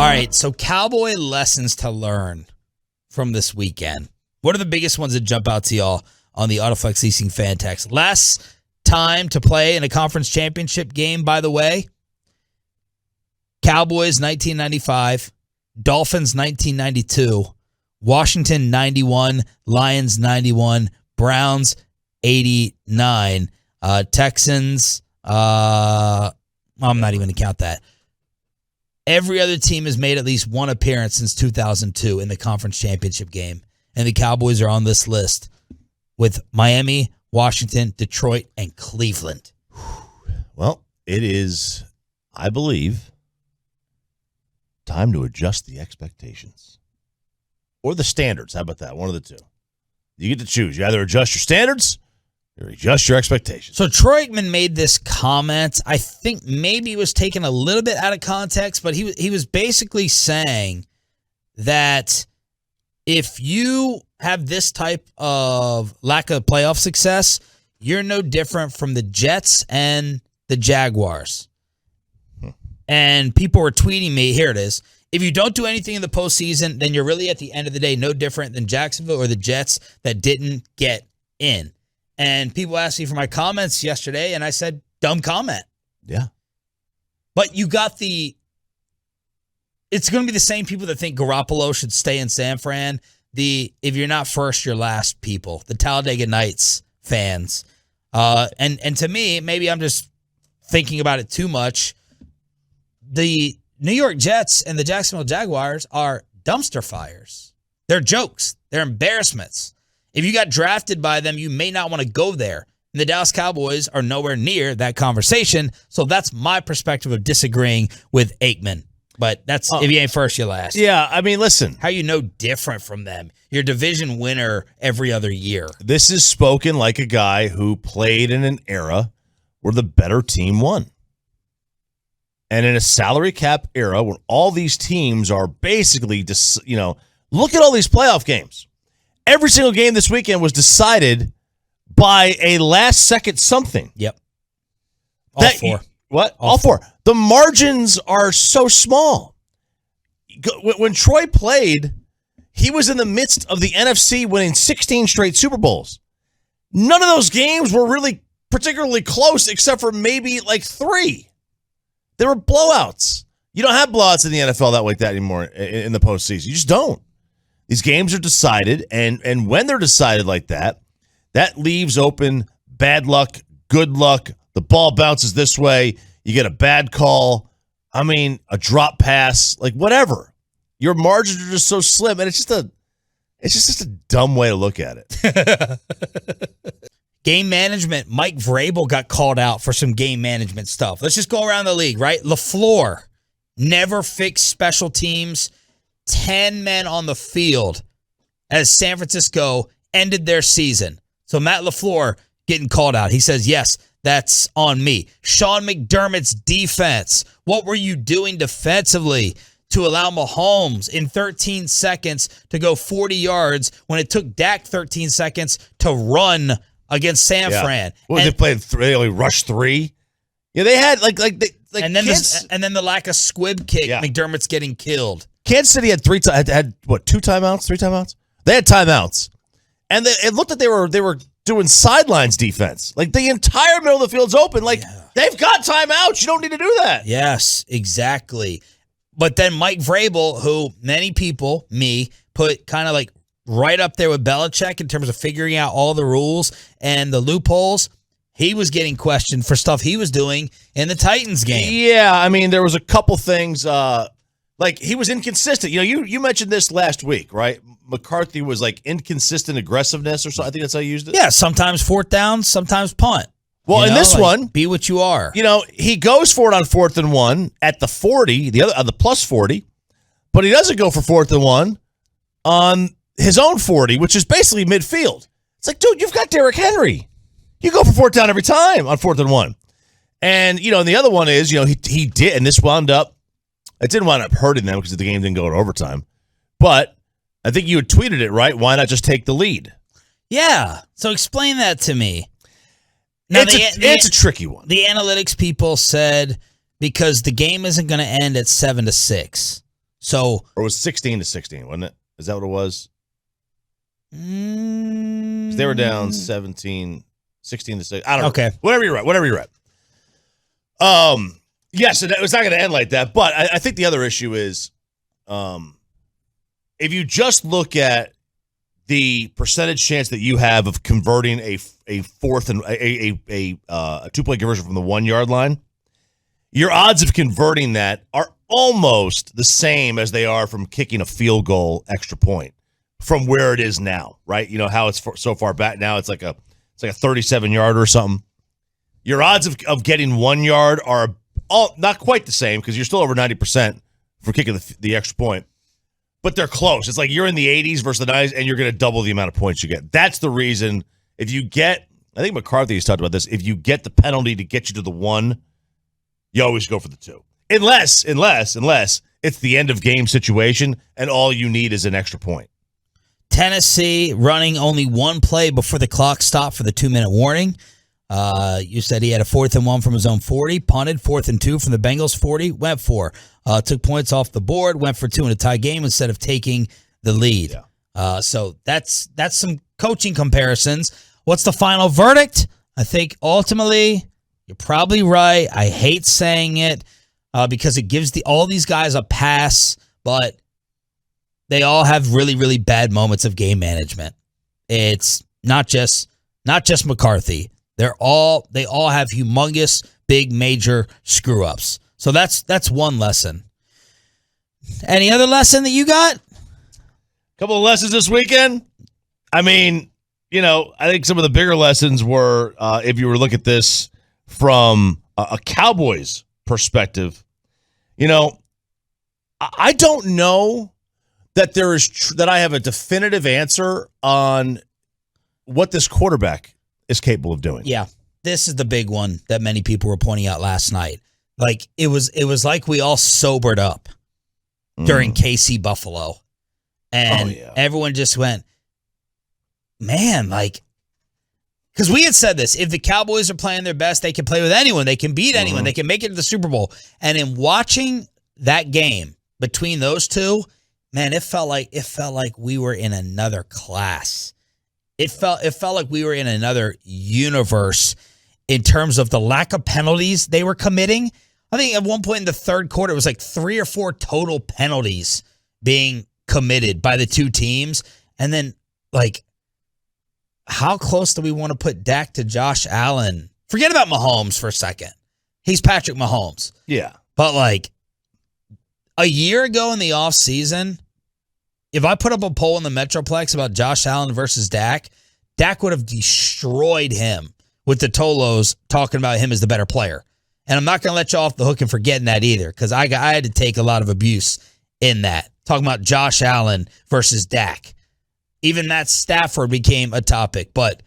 right, so Cowboy lessons to learn from this weekend. What are the biggest ones that jump out to y'all on the Autoflex Leasing fan text? Last time to play in a conference championship game, by the way, Cowboys 1995, Dolphins 1992, Washington 91, Lions 91, Browns 89, Texans, I'm not even going to count that. Every other team has made at least one appearance since 2002 in the conference championship game, and the Cowboys are on this list with Miami, Washington, Detroit, and Cleveland. Well, it is, I believe, time to adjust the expectations. Or the standards. How about that? One of the two. You get to choose. You either adjust your standards or adjust your expectations. So Troy Aikman made this comment. I think maybe it was taken a little bit out of context, but he was basically saying that if you have this type of lack of playoff success, you're no different from the Jets and the Jaguars. And people were tweeting me, here it is. If you don't do anything in the postseason, then you're really at the end of the day no different than Jacksonville or the Jets that didn't get in. And people asked me for my comments yesterday, and I said, dumb comment. Yeah. But you got it's going to be the same people that think Garoppolo should stay in San Fran. If you're not first, you're last people. The Talladega Nights fans. And to me, maybe I'm just thinking about it too much. The New York Jets and the Jacksonville Jaguars are dumpster fires. They're jokes. They're embarrassments. If you got drafted by them, you may not want to go there. And the Dallas Cowboys are nowhere near that conversation. So that's my perspective of disagreeing with Aikman. But that's if you ain't first, you're last. Yeah, I mean, listen. How you know different from them? You're a division winner every other year. This is spoken like a guy who played in an era where the better team won. And in a salary cap era when all these teams are basically, look at all these playoff games. Every single game this weekend was decided by a last-second something. Yep. All four. What? All four. The margins are so small. When Troy played, he was in the midst of the NFC winning 16 straight Super Bowls. None of those games were really particularly close except for maybe like 3. They were blowouts. You don't have blowouts in the NFL like that anymore in the postseason. You just don't. These games are decided, and when they're decided like that, that leaves open bad luck, good luck. The ball bounces this way. You get a bad call. I mean, a drop pass, like whatever. Your margins are just so slim, and it's just a dumb way to look at it. Game management. Mike Vrabel got called out for some game management stuff. Let's just go around the league, right? LaFleur never fixed special teams. 10 men on the field as San Francisco ended their season. So Matt LaFleur getting called out. He says, yes, that's on me. Sean McDermott's defense. What were you doing defensively to allow Mahomes in 13 seconds to go 40 yards when it took Dak 13 seconds to run against San Fran? Well, they only rushed 3. Yeah, they had and then the lack of squib kick. Yeah. McDermott's getting killed. Kansas City had 2 timeouts, 3 timeouts? They had timeouts. And it looked like they were doing sidelines defense. Like the entire middle of the field's open. They've got timeouts. You don't need to do that. Yes, exactly. But then Mike Vrabel, who many people, me, put kind of like right up there with Belichick in terms of figuring out all the rules and the loopholes, he was getting questioned for stuff he was doing in the Titans game. Yeah, I mean, there was a couple things. Like he was inconsistent. You mentioned this last week, right? McCarthy was like inconsistent aggressiveness or something. I think that's how you used it. Yeah, sometimes 4th down, sometimes punt. Well, in this one, be what you are. He goes for it on 4th and 1 at the 40, the plus 40, but he doesn't go for 4th and 1 on his own 40, which is basically midfield. It's like, dude, you've got Derrick Henry. You go for 4th down every time on 4th and 1. And, and the other one is, he did, and this wound up, it didn't wind up hurting them because the game didn't go to overtime. But I think you had tweeted it, right? Why not just take the lead? Yeah. So explain that to me. Now, it's a tricky one. The analytics people said because the game isn't going to end at 7-6. So, or it was 16-16, wasn't it? Is that what it was? 'Cause they were down 16-6. I don't know. Okay. Whatever you're at. Yes, it was not going to end like that. But I think the other issue is, if you just look at the percentage chance that you have of converting a fourth and a 2-point conversion from the 1 yard line, your odds of converting that are almost the same as they are from kicking a field goal extra point from where it is now, right? You know how it's so far back now. It's like a 37-yarder or something. Your odds of getting 1 yard are all not quite the same because you're still over 90% for kicking the extra point, but they're close. It's like you're in the 80s versus the 90s, and you're going to double the amount of points you get. That's the reason. If you get, I think McCarthy has talked about this. If you get the penalty to get you to the 1, you always go for the 2, unless it's the end of game situation and all you need is an extra point. Tennessee running only one play before the clock stopped for the 2-minute warning. You said he had a 4th and 1 from his own 40, punted 4th and 2 from the Bengals 40, went for, took points off the board, went for 2 in a tie game instead of taking the lead. Yeah. So that's some coaching comparisons. What's the final verdict? I think ultimately you're probably right. I hate saying it because it gives all these guys a pass, but they all have really, really bad moments of game management. It's not just McCarthy. They all have humongous, big, major screw-ups. So that's one lesson. Any other lesson that you got? Couple of lessons this weekend. I mean, I think some of the bigger lessons were, if you were to look at this from a Cowboys perspective, I don't know that that I have a definitive answer on what this quarterback is capable of doing. Yeah, this is the big one that many people were pointing out last night. Like it was like we all sobered up during KC Buffalo, and everyone just went, man, like, because we had said this: if the Cowboys are playing their best, they can play with anyone, they can beat anyone, they can make it to the Super Bowl. And in watching that game between those two, man, it felt like we were in another class. It felt like we were in another universe in terms of the lack of penalties they were committing. I think at one point in the third quarter, it was like 3 or 4 total penalties being committed by the two teams. And then, like, how close do we want to put Dak to Josh Allen? Forget about Mahomes for a second. He's Patrick Mahomes. Yeah. But, like, a year ago in the offseason, if I put up a poll in the Metroplex about Josh Allen versus Dak would have destroyed him with the Tolos talking about him as the better player. And I'm not going to let you off the hook and forgetting that either, because I had to take a lot of abuse in that. Talking about Josh Allen versus Dak. Even Matt Stafford became a topic. But,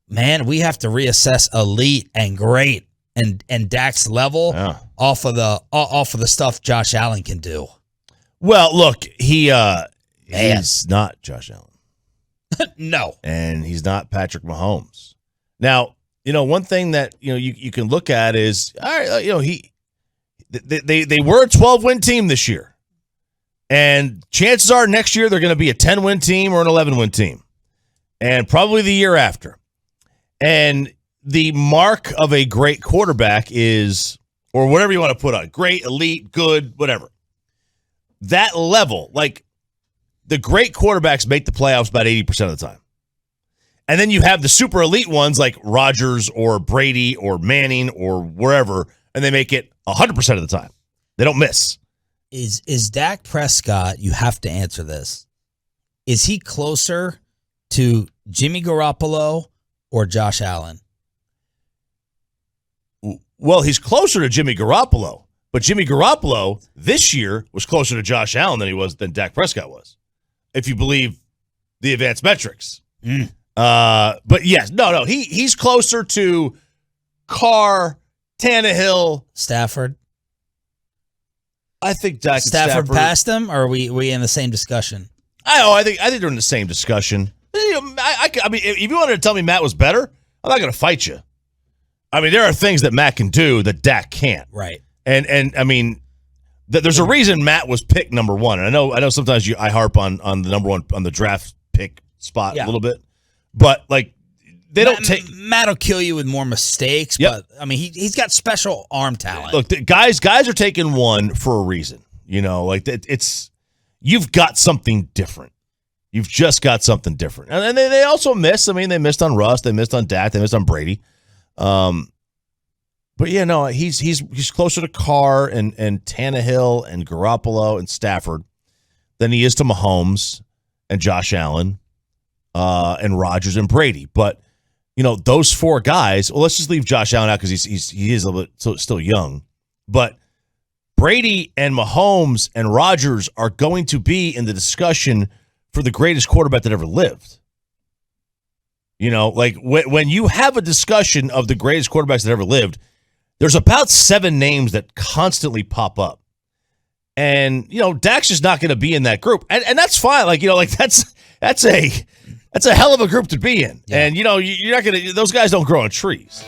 man, we have to reassess elite and great and Dak's level off of the stuff Josh Allen can do. Well, look, he's not Josh Allen. No. And he's not Patrick Mahomes. Now, one thing that you can look at is, all right, they were a 12-win team this year. And chances are next year they're going to be a 10-win team or an 11-win team. And probably the year after. And the mark of a great quarterback is, or whatever you want to put on, great, elite, good, whatever. That level, like the great quarterbacks make the playoffs about 80% of the time. And then you have the super elite ones like Rodgers or Brady or Manning or wherever, and they make it 100% of the time. They don't miss. Is Dak Prescott, you have to answer this, is he closer to Jimmy Garoppolo or Josh Allen? Well, he's closer to Jimmy Garoppolo. But Jimmy Garoppolo this year was closer to Josh Allen than Dak Prescott was, if you believe the advanced metrics. But yes, no, he's closer to Carr, Tannehill, Stafford. I think Dak Stafford passed him, or are we in the same discussion? I think they're in the same discussion. I mean, if you wanted to tell me Matt was better, I'm not going to fight you. I mean, there are things that Matt can do that Dak can't. Right. And I mean, There's a reason Matt was picked number one. And I know sometimes I harp on the number one on the draft pick spot a little bit, but like they don't take. Matt will kill you with more mistakes, but I mean he's got special arm talent. Look, guys are taking one for a reason. You know, like you've got something different. You've just got something different, and they also miss. I mean, they missed on Russ, they missed on Dak, they missed on Brady. But yeah, no, he's closer to Carr and Tannehill and Garoppolo and Stafford than he is to Mahomes and Josh Allen and Rodgers and Brady. But you know, those four guys. Well, let's just leave Josh Allen out because he is a little bit still young. But Brady and Mahomes and Rodgers are going to be in the discussion for the greatest quarterback that ever lived. You know, like when you have a discussion of the greatest quarterbacks that ever lived, there's about 7 names that constantly pop up. And, you know, Dak's just not going to be in that group. And that's fine. Like, you know, like that's a hell of a group to be in. Yeah. And, you know, you're not going to, those guys don't grow on trees.